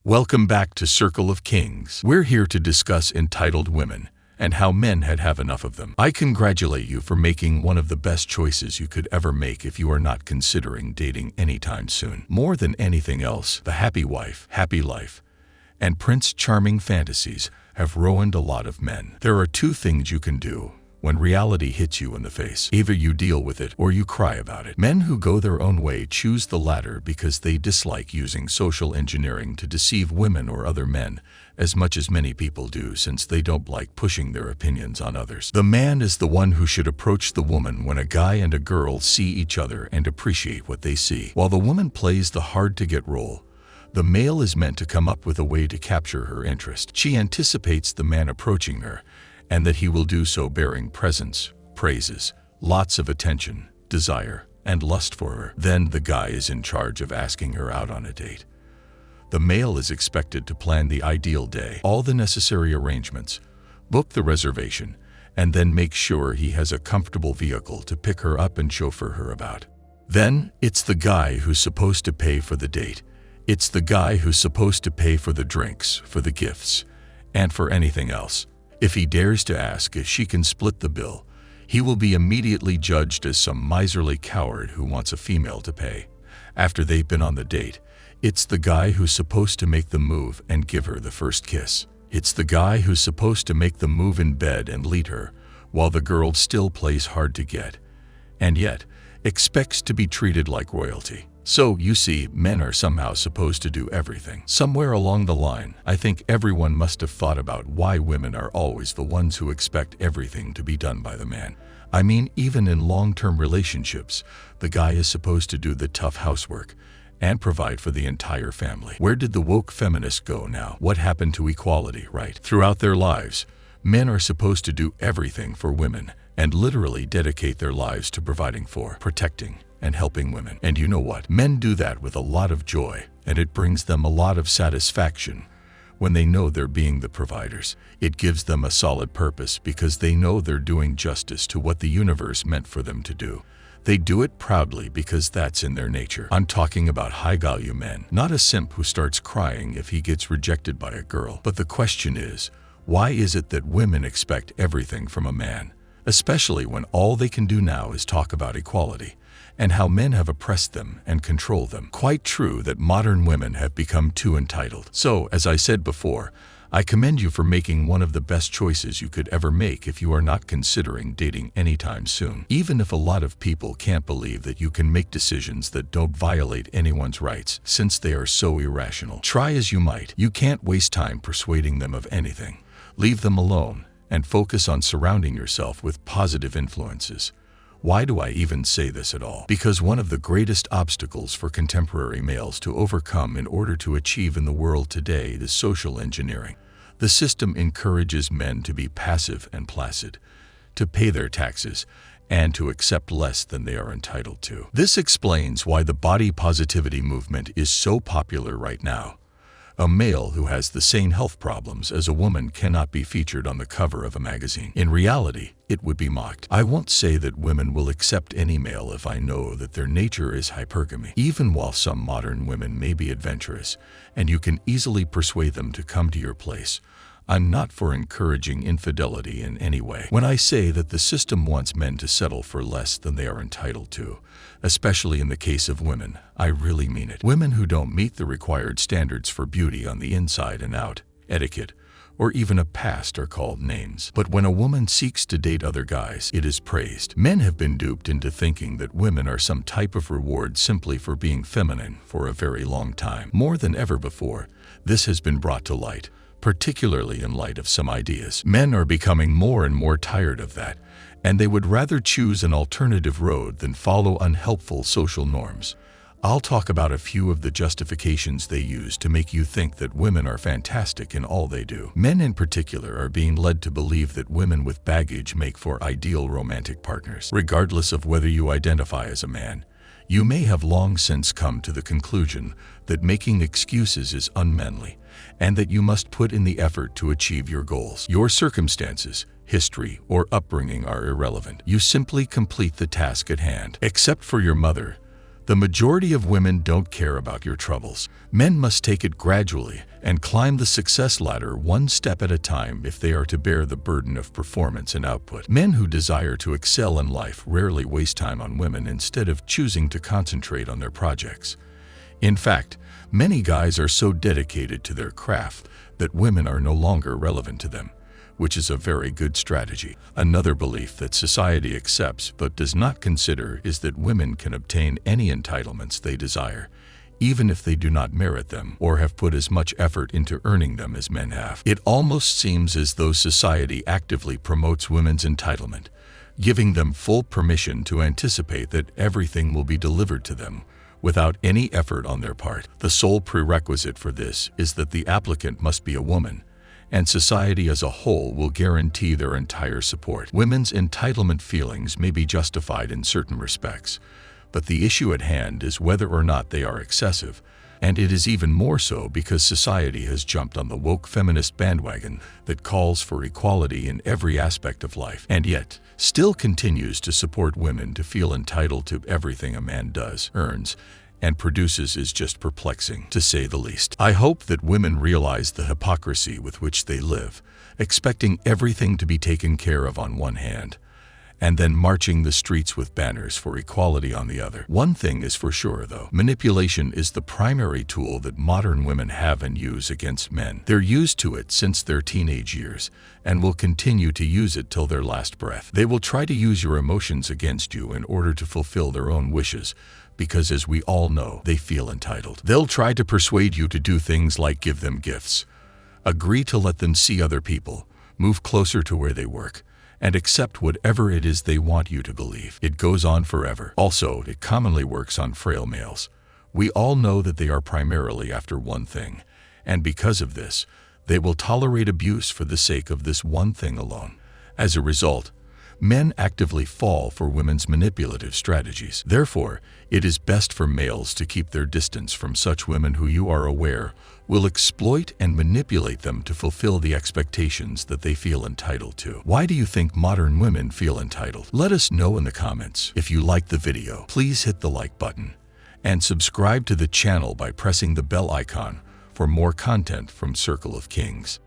Welcome back to Circle of Kings. We're here to discuss entitled women and how men had have enough of them. I congratulate you for making one of the best choices you could ever make if you are not considering dating anytime soon. More than anything else, the happy wife, happy life, and Prince Charming fantasies have ruined a lot of men. There are two things you can do when reality hits you in the face. Either you deal with it or you cry about it. Men who go their own way choose the latter because they dislike using social engineering to deceive women or other men as much as many people do, since they don't like pushing their opinions on others. The man is the one who should approach the woman when a guy and a girl see each other and appreciate what they see. While the woman plays the hard-to-get role, the male is meant to come up with a way to capture her interest. She anticipates the man approaching her, and that he will do so bearing presents, praises, lots of attention, desire, and lust for her. Then the guy is in charge of asking her out on a date. The male is expected to plan the ideal day, all the necessary arrangements, book the reservation, and then make sure he has a comfortable vehicle to pick her up and chauffeur her about. Then it's the guy who's supposed to pay for the date. It's the guy who's supposed to pay for the drinks, for the gifts, and for anything else. If he dares to ask if she can split the bill, he will be immediately judged as some miserly coward who wants a female to pay. After they've been on the date, it's the guy who's supposed to make the move and give her the first kiss. It's the guy who's supposed to make the move in bed and lead her, while the girl still plays hard to get, and yet expects to be treated like royalty. So, you see, men are somehow supposed to do everything. Somewhere along the line, I think everyone must have thought about why women are always the ones who expect everything to be done by the man. I mean, even in long-term relationships, the guy is supposed to do the tough housework and provide for the entire family. Where did the woke feminists go now? What happened to equality, right? Throughout their lives, men are supposed to do everything for women and literally dedicate their lives to providing for, protecting, and helping women. And you know what? Men do that with a lot of joy, and it brings them a lot of satisfaction when they know they're being the providers. It gives them a solid purpose because they know they're doing justice to what the universe meant for them to do. They do it proudly because that's in their nature. I'm talking about high-value men, not a simp who starts crying if he gets rejected by a girl. But the question is, why is it that women expect everything from a man, especially when all they can do now is talk about equality and how men have oppressed them and controlled them? Quite true that modern women have become too entitled. So, as I said before, I commend you for making one of the best choices you could ever make if you are not considering dating anytime soon. Even if a lot of people can't believe that you can make decisions that don't violate anyone's rights since they are so irrational. Try as you might, you can't waste time persuading them of anything. Leave them alone and focus on surrounding yourself with positive influences. Why do I even say this at all? Because one of the greatest obstacles for contemporary males to overcome in order to achieve in the world today is social engineering. The system encourages men to be passive and placid, to pay their taxes, and to accept less than they are entitled to. This explains why the body positivity movement is so popular right now. A male who has the same health problems as a woman cannot be featured on the cover of a magazine. In reality, it would be mocked. I won't say that women will accept any male if I know that their nature is hypergamy. Even while some modern women may be adventurous, and you can easily persuade them to come to your place, I'm not for encouraging infidelity in any way. When I say that the system wants men to settle for less than they are entitled to, especially in the case of women, I really mean it. Women who don't meet the required standards for beauty on the inside and out, etiquette, or even a past are called names. But when a woman seeks to date other guys, it is praised. Men have been duped into thinking that women are some type of reward simply for being feminine for a very long time. More than ever before, this has been brought to light, particularly in light of some ideas. Men are becoming more and more tired of that, and they would rather choose an alternative road than follow unhelpful social norms. I'll talk about a few of the justifications they use to make you think that women are fantastic in all they do. Men in particular are being led to believe that women with baggage make for ideal romantic partners. Regardless of whether you identify as a man, you may have long since come to the conclusion that making excuses is unmanly, and that you must put in the effort to achieve your goals. Your circumstances, history, or upbringing are irrelevant. You simply complete the task at hand. Except for your mother, the majority of women don't care about your troubles. Men must take it gradually and climb the success ladder one step at a time if they are to bear the burden of performance and output. Men who desire to excel in life rarely waste time on women instead of choosing to concentrate on their projects. In fact, many guys are so dedicated to their craft that women are no longer relevant to them, which is a very good strategy. Another belief that society accepts but does not consider is that women can obtain any entitlements they desire, even if they do not merit them or have put as much effort into earning them as men have. It almost seems as though society actively promotes women's entitlement, giving them full permission to anticipate that everything will be delivered to them without any effort on their part. The sole prerequisite for this is that the applicant must be a woman, and society as a whole will guarantee their entire support. Women's entitlement feelings may be justified in certain respects, but the issue at hand is whether or not they are excessive, and it is even more so because society has jumped on the woke feminist bandwagon that calls for equality in every aspect of life, and yet still continues to support women to feel entitled to everything a man does, earns, and produces is just perplexing, to say the least. I hope that women realize the hypocrisy with which they live, expecting everything to be taken care of on one hand, and then marching the streets with banners for equality on the other. One thing is for sure, though. Manipulation is the primary tool that modern women have and use against men. They're used to it since their teenage years, and will continue to use it till their last breath. They will try to use your emotions against you in order to fulfill their own wishes, because as we all know, they feel entitled. They'll try to persuade you to do things like give them gifts, agree to let them see other people, move closer to where they work, and accept whatever it is they want you to believe. It goes on forever. Also, it commonly works on frail males. We all know that they are primarily after one thing, and because of this, they will tolerate abuse for the sake of this one thing alone. As a result, men actively fall for women's manipulative strategies. Therefore, it is best for males to keep their distance from such women who you are aware will exploit and manipulate them to fulfill the expectations that they feel entitled to. Why do you think modern women feel entitled? Let us know in the comments. If you liked the video, please hit the like button and subscribe to the channel by pressing the bell icon for more content from Circle of Kings.